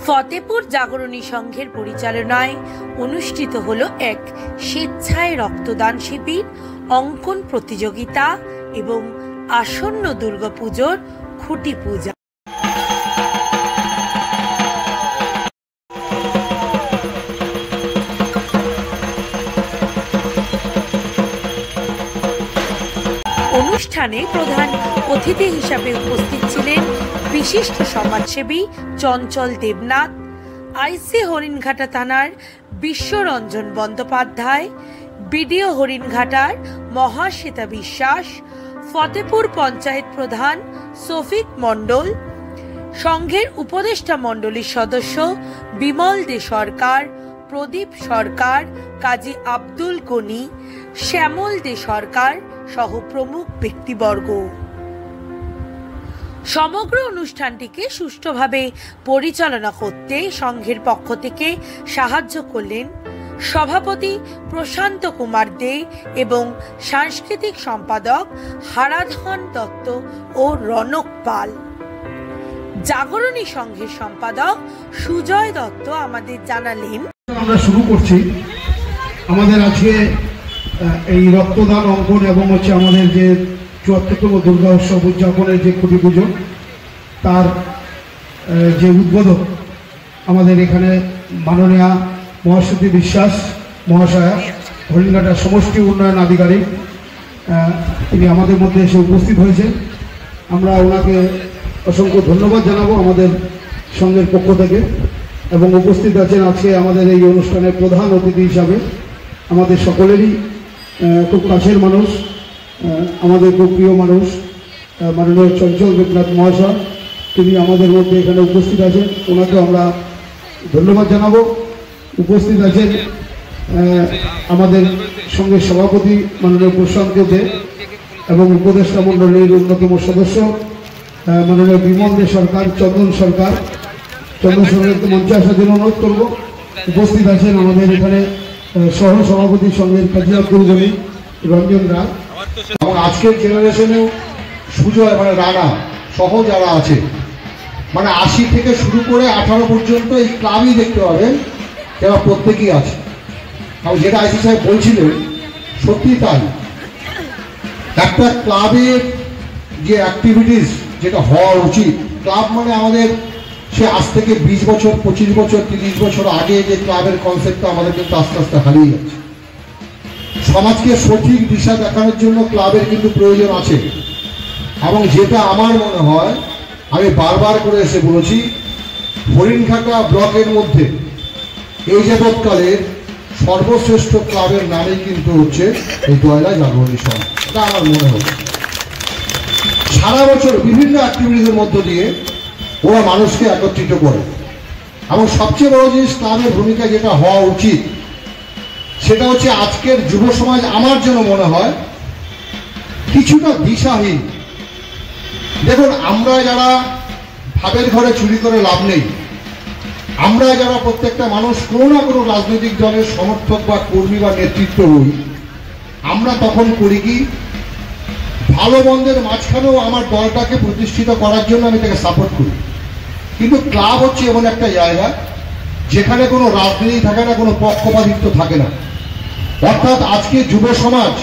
ফতেপুর জাগরণী সংঘের পরিচালনায় অনুষ্ঠিত হলো এক স্বেচ্ছায় রক্তদান শিবির, অঙ্কন প্রতিযোগিতা এবং আসন্ন দুর্গাপুজোর খুঁটি পূজা। অনুষ্ঠানে প্রধান অতিথি হিসাবে উপস্থিত ছিলেন বিশিষ্ট সমাজসেবী চঞ্চল দেবনাথ, আইসি হরিণঘাটা থানার বিশ্বরঞ্জন বন্দ্যোপাধ্যায়, বিডিও হরিণঘাটার মহাশ্বেতা বিশ্বাস, ফতেপুর পঞ্চায়েত প্রধান সফিক মণ্ডল, সংঘের উপদেষ্টা মণ্ডলীর সদস্য বিমল দে সরকার, প্রদীপ সরকার, কাজী আব্দুল গনি, শ্যামল দে সরকার সহ প্রমুখ ব্যক্তিবর্গ। সমগ্র অনুষ্ঠানটিকে সুষ্ঠুভাবে পরিচালনা করতে সংঘের পক্ষ থেকে সাহায্য করলেন সভাপতি প্রশান্ত কুমার দে এবং সাংস্কৃতিক সম্পাদক হারাধন দত্ত ও রনক পাল। জাগরণী সংঘের সম্পাদক সুজয় দত্ত আমাদের জানালেন, আমরা শুরু করছি আমাদের আজকে এই রক্তদান অঙ্কন এবং আমাদের যে ৭৪তম দুর্গা উৎসব উদযাপনের যে খুঁটি পুজো, তার যে উদ্বোধক আমাদের এখানে মাননীয়া মহাশ্বেতা বিশ্বাস মহাশয়া, হরিণঘাটা সমষ্টি উন্নয়ন আধিকারিক, তিনি আমাদের মধ্যে এসে উপস্থিত হয়েছেন। আমরা ওনাকে অসংখ্য ধন্যবাদ জানাবো আমাদের সংঘের পক্ষ থেকে। এবং উপস্থিত আছেন আজকে আমাদের এই অনুষ্ঠানের প্রধান অতিথি হিসাবে আমাদের সকলেরই খুব কাছের মানুষ, আমাদের খুব প্রিয় মানুষ মাননীয় চঞ্চল দেবনাথ মহাশয়, তিনি আমাদের মধ্যে এখানে উপস্থিত আছেন, ওনাকে আমরা ধন্যবাদ জানাবো। উপস্থিত আছেন আমাদের সঙ্গে সভাপতি মাননীয় প্রশান্ত দে এবং উপদেষ্টা মণ্ডলীর অন্যতম সদস্য মাননীয় বিমল দে সরকার, চন্দন সরকারকে মঞ্চে আসার জন্য অনুরোধ করব। উপস্থিত আছেন আমাদের এখানে সহ সভাপতি সংঘের কাজী আব্দুল গনি, রঞ্জন রায় এবং আজকের জেনারেশনেও সুজয় রানা সহ যারা আছে, ৮০ থেকে শুরু করে 18 পর্যন্ত এই ক্লাবই দেখতে পাবেন, যারা প্রত্যেকেই আছে। এবং যেটা আইসি সাহেব বলছিলেন সত্যি তাই, একটা ক্লাবের যে অ্যাক্টিভিটিস যেটা হওয়া উচিত, ক্লাব আমাদের সে আজ থেকে 20 বছর 25 বছর 30 বছর আগে যে ক্লাবের কনসেপ্টটা আমাদের কিন্তু আস্তে আস্তে হারিয়ে যাচ্ছে। সমাজকে সঠিক দিশা দেখানোর জন্য ক্লাবের কিন্তু প্রয়োজন আছে। এবং যেটা আমার মনে হয়, আমি বারবার করে এসে বলেছি, হরিণঘাটা ব্লকের মধ্যে এই যাবৎকালের সর্বশ্রেষ্ঠ ক্লাবের নামই কিন্তু হচ্ছে এই দয়লা জাগরণী সংঘ। এটা আমার মনে হয় সারা বছর বিভিন্ন অ্যাক্টিভিটিসের মধ্য দিয়ে ওরা মানুষকে একত্রিত করে। এবং সবচেয়ে বড় জিনিস ক্লাবের ভূমিকা যেটা হওয়া উচিত, সেটা হচ্ছে আজকের যুব সমাজ আমার যেন মনে হয় কিছুটা দিশাহীন। দেখুন, আমরা যারা ভাবের ঘরে চুরি করে লাভ নেই, আমরা যারা প্রত্যেকটা মানুষ কোনো না কোনো রাজনৈতিক দলের সমর্থক বা কর্মী বা নেতৃত্ব হই, আমরা তখন করি কি, ভালো মন্দের মাঝখানেও আমার দলটাকে প্রতিষ্ঠিত করার জন্য আমি তাকে সাপোর্ট করি। কিন্তু ক্লাব হচ্ছে এমন একটা জায়গা যেখানে কোনো রাজনীতি থাকে না, কোনো পক্ষপাতিত্ব থাকে না। অর্থাৎ আজকে যুব সমাজ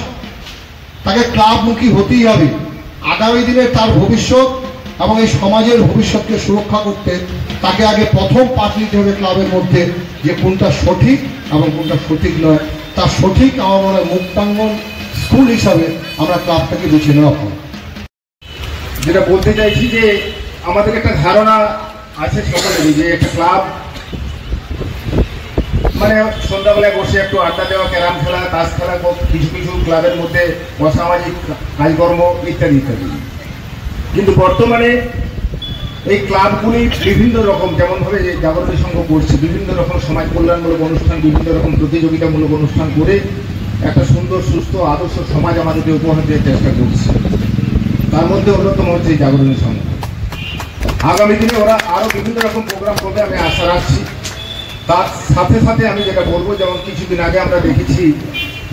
তাকে ক্লাবমুখী হতেই হবে। আগামী দিনে তার ভবিষ্যৎ এবং এই সমাজের ভবিষ্যৎকে সুরক্ষা করতে তাকে আগে প্রথম পাঠ নিতে হবে ক্লাবের মধ্যে, যে কোনটা সঠিক এবং কোনটা সঠিক নয়। তার সঠিক আমার মনে হয় মুক্তাঙ্গন স্কুল হিসাবে আমরা ক্লাবটাকে বেছে নেওয়া হয়। যেটা বলতে চাইছি যে আমাদের একটা ধারণা আছে সকলেরই, যে একটা ক্লাব সন্ধ্যাবেলায় বসে একটু আড্ডা দেওয়া, ক্যারাম খেলা, তাস খেলা, কিছু কিছু ক্লাবের মধ্যে অসামাজিক কাজকর্ম ইত্যাদি ইত্যাদি। কিন্তু বর্তমানে এই ক্লাবগুলি বিভিন্ন রকম, যেমনভাবে জাগরণী সংঘ করছে, বিভিন্ন রকম সমাজ কল্যাণমূলক অনুষ্ঠান, বিভিন্ন রকম প্রতিযোগিতামূলক অনুষ্ঠান করে একটা সুন্দর সুস্থ আদর্শ সমাজ আমাদেরকে উপহার দেওয়ার চেষ্টা করছে। তার মধ্যে অন্যতম হচ্ছে এই জাগরণী সংঘ। আগামী দিনে ওরা আরও বিভিন্ন রকম প্রোগ্রাম করবে, আমি আশা রাখছি। তার সাথে সাথে আমি যেটা বলবো, যেমন কিছুদিন আগে আমরা দেখেছি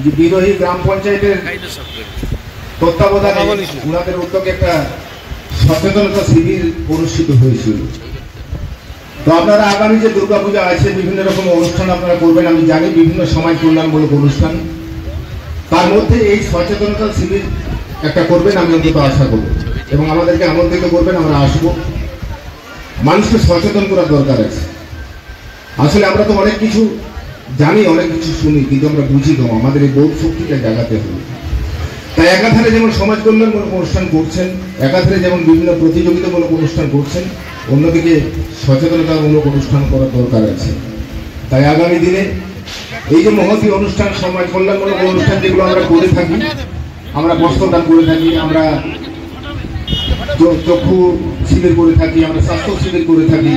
যে বিরোহী গ্রাম পঞ্চায়েতের তত্ত্বাবধানে ওনাদের উদ্যোগে একটা সচেতনতা শিবির অনুষ্ঠিত হয়েছিল। তো আপনারা আগামী যে দুর্গাপূজা আছে বিভিন্ন রকম অনুষ্ঠান আপনারা করবেন আমি জানি, বিভিন্ন সমাজ কল্যাণমূলক অনুষ্ঠান, তার মধ্যে এই সচেতনতা শিবির একটা করবেন আমি অন্তত আশা করব, এবং আমাদেরকে আমন্ত্রিত করবেন, আমরা আসবো। মানুষকে সচেতন করার দরকার আছে। আসলে আমরা তো অনেক কিছু জানি, অনেক কিছু শুনি, কিন্তু আমরা বুঝি কম। আমাদের এই বোধ শক্তিটা জাগাতে হবে। তাই একাধারে যেমন সমাজ কল্যাণমূলক অনুষ্ঠান করছেন, একাধারে যেমন বিভিন্ন প্রতিযোগিতামূলক অনুষ্ঠান করছেন, অন্যদিকে সচেতনতামূলক অনুষ্ঠান করার দরকার আছে। তাই আগামী দিনে এই যে মহতী অনুষ্ঠান, সমাজ কল্যাণমূলক অনুষ্ঠান যেগুলো আমরা করে থাকি, আমরা বস্ত্রদান করে থাকি, আমরা চক্ষু শিবির করে থাকি, আমরা স্বাস্থ্য শিবির করে থাকি,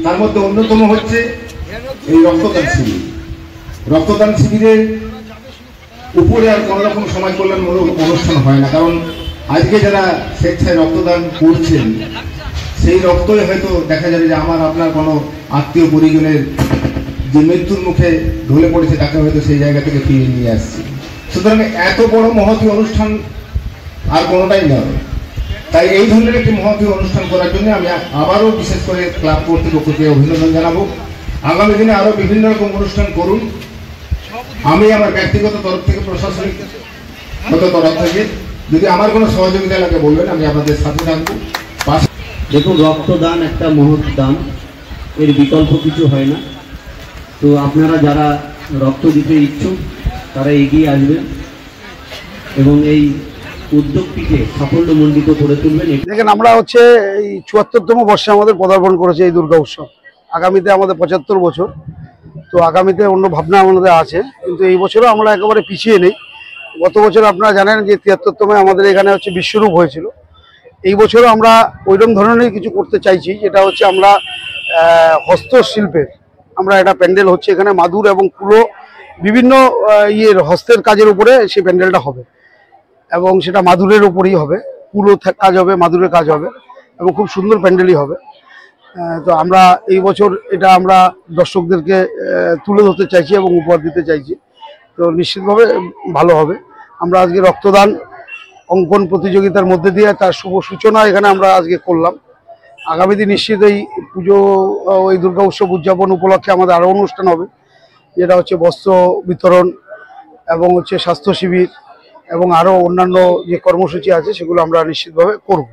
তার মধ্যে অন্যতম হচ্ছে এই রক্তদান শিবির। রক্তদান শিবিরের উপরে আর কোনো রকম সমাজ কল্যাণমূলক অনুষ্ঠান হয় না, কারণ আজকে যারা স্বেচ্ছায় রক্তদান করছেন সেই রক্তই হয়তো দেখা যাবে যে আমার আপনার কোনো আত্মীয় পরিজনের যে মৃত্যুর মুখে ঢলে পড়েছে তাকে হয়তো সেই জায়গা থেকে ফিরিয়ে নিয়ে আসছে। সুতরাং এত বড় মহতী অনুষ্ঠান আর কোনোটাই নয়। তাই এই ধরনের একটি মহতী অনুষ্ঠান করার জন্য আমি আবারও বিশেষ করে ক্লাব কর্তৃপক্ষকে অভিনন্দন জানাবো। আগামী দিনে আরও বিভিন্ন রকম অনুষ্ঠান করুন। আমি আমার ব্যক্তিগত তরফ থেকে, প্রশাসনিক তরফ থেকে যদি আমার কোনো সহযোগিতা লাগে বলবেন, আমি আপনাদের সাথে থাকবো। দেখুন, রক্তদান একটা মহৎ দান, এর বিকল্প কিছু হয় না। তো আপনারা যারা রক্ত দিতে ইচ্ছুক তারা এগিয়ে আসবেন এবং এই উদ্যোগটিকে সাফল্যমণ্ডিত করে তুলবেন। দেখেন, আমরা হচ্ছে এই ৭৪তম বর্ষে আমাদের পদার্পণ করেছে এই দুর্গা উৎসব। আগামীতে আমাদের ৭৫ বছর। তো আগামীতে অন্য ভাবনা আমাদের আছে, কিন্তু এই বছরও আমরা একেবারে পিছিয়ে নেই। গত বছর আপনারা জানেন যে ৭৩তমে আমাদের এখানে হচ্ছে বিশ্বরূপ হয়েছিল। এই বছরও আমরা ওইরকম ধরনের কিছু করতে চাইছি, যেটা হচ্ছে আমরা হস্তশিল্পের আমরা একটা প্যান্ডেল হচ্ছে এখানে মাদুর এবং কুলো বিভিন্ন হস্তের কাজের উপরে সেই প্যান্ডেলটা হবে, এবং সেটা মাদুরের উপরেই হবে, কুলো কাজ হবে, মাদুরের কাজ হবে, এবং খুব সুন্দর প্যান্ডেলই হবে। তো আমরা এই বছর এটা আমরা দর্শকদেরকে তুলে ধরতে চাইছি এবং উপহার দিতে চাইছি। তো নিশ্চিতভাবে ভালো হবে। আমরা আজকে রক্তদান অঙ্কন প্রতিযোগিতার মধ্যে দিয়ে তার শুভ সূচনা এখানে আমরা আজকে করলাম। আগামী দিন নিশ্চিত এই পুজো, ওই দুর্গা উৎসব উদযাপন উপলক্ষে আমাদের আরও অনুষ্ঠান হবে, যেটা হচ্ছে বস্ত্র বিতরণ এবং হচ্ছে স্বাস্থ্য শিবির এবং আরও অন্যান্য যে কর্মসূচি আছে সেগুলো আমরা নিশ্চিতভাবে করব।